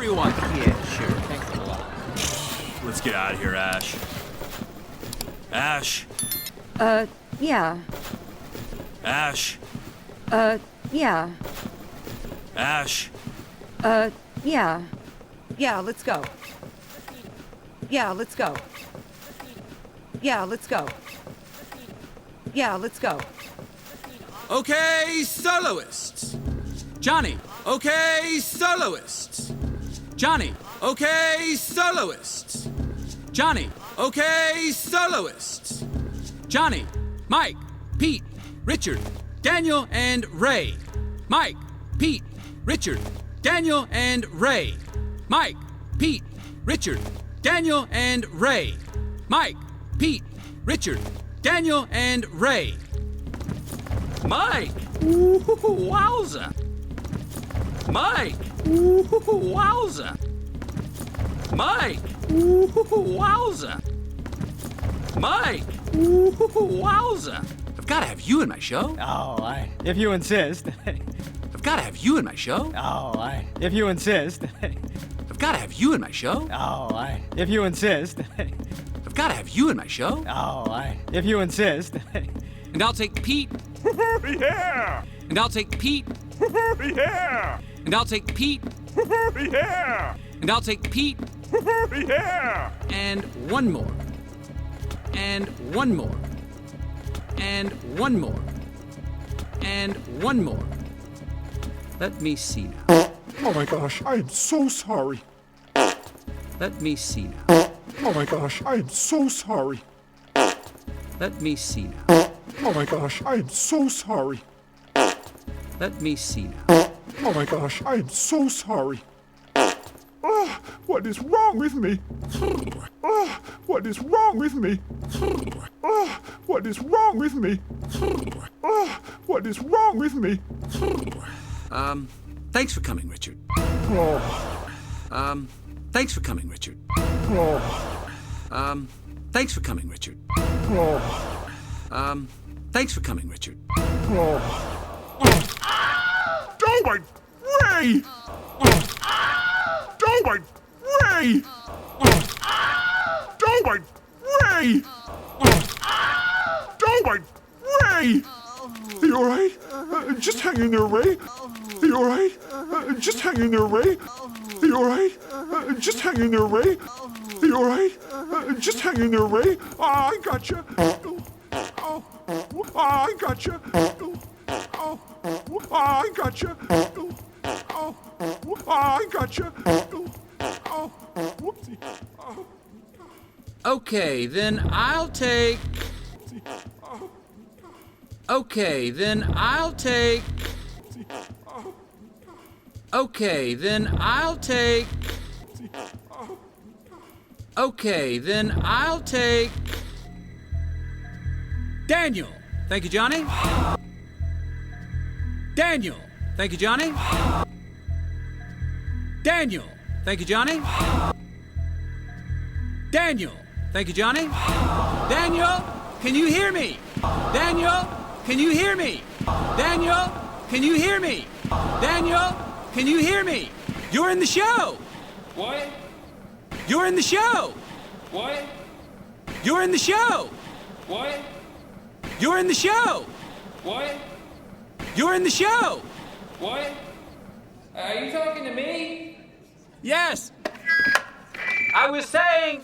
everyone. Yeah, sure. Thanks a lot. Let's get out of here, Ash. Ash. Yeah. Ash. Yeah. Ash. Yeah. Yeah, let's go. Yeah, let's go. Yeah, let's go. Yeah, let's go. Okay, soloists. Johnny. Okay, soloists. Johnny. Okay, soloists. Johnny. Okay, soloists. Johnny. Mike. Pete. Richard. Daniel and Ray. Mike. Pete. Richard. Daniel and Ray. Mike. Pete. Richard. Daniel and Ray. Mike. Pete. Richard. Daniel and Ray. Mike. Ooh, wowza. Mike. Ooh, wowza. Mike. Ooh, wowza. Mike. Ooh, wowza. I've got to have you in my show. If you insist. I've got to have you in my show. If you insist. I've got to have you in my show. If you insist. I've got to have you in my show. If you insist. And I'll take Pete. Yeah! And I'll take Pete. Yeah! And I'll take Pete. Yeah! And I'll take Pete. Yeah! And one more. And one more. And one more. And one more. Let me see now. Oh my gosh, I am so sorry. Let me see now. Oh my gosh, I am so sorry. Let me see now. Oh my gosh, I am so sorry. Let me see now. Oh my gosh, I am so sorry. Oh, what is wrong with me? Oh, what is wrong with me? Oh, what is wrong with me? Oh, what is wrong with me? Thanks for coming, Richard. Oh, Thanks for coming, Richard. oh, Thanks for coming, Richard. oh, Thanks for coming, Richard. oh. Oh my Ray! Oh my Ray! Oh my Ray! Oh my Ray! Are you alright? Just hang in there, Ray. Are you alright? Just hang in there, Ray. Are you alright? Just hang in there, Ray. Are you alright? Just hang in there, Ray. Ah, I gotcha. Oh, I gotcha. Oh, I gotcha. Oh, I gotcha. Oh, whoopsie. Oh, Okay, then I'll take. Okay, then I'll take. Okay, then I'll take. Okay, then I'll take. Daniel. Thank you, Johnny. Daniel. Thank you, Johnny. Daniel. Thank you, Johnny. Daniel. Thank you, Johnny. Daniel, can you hear me? Daniel, can you hear me? Daniel, can you hear me? Daniel, can you hear me? You're in the show. What? You're in the show. What? You're in the show. What? You're in the show. What? You're in the show. What? Are you talking to me? Yes. I was saying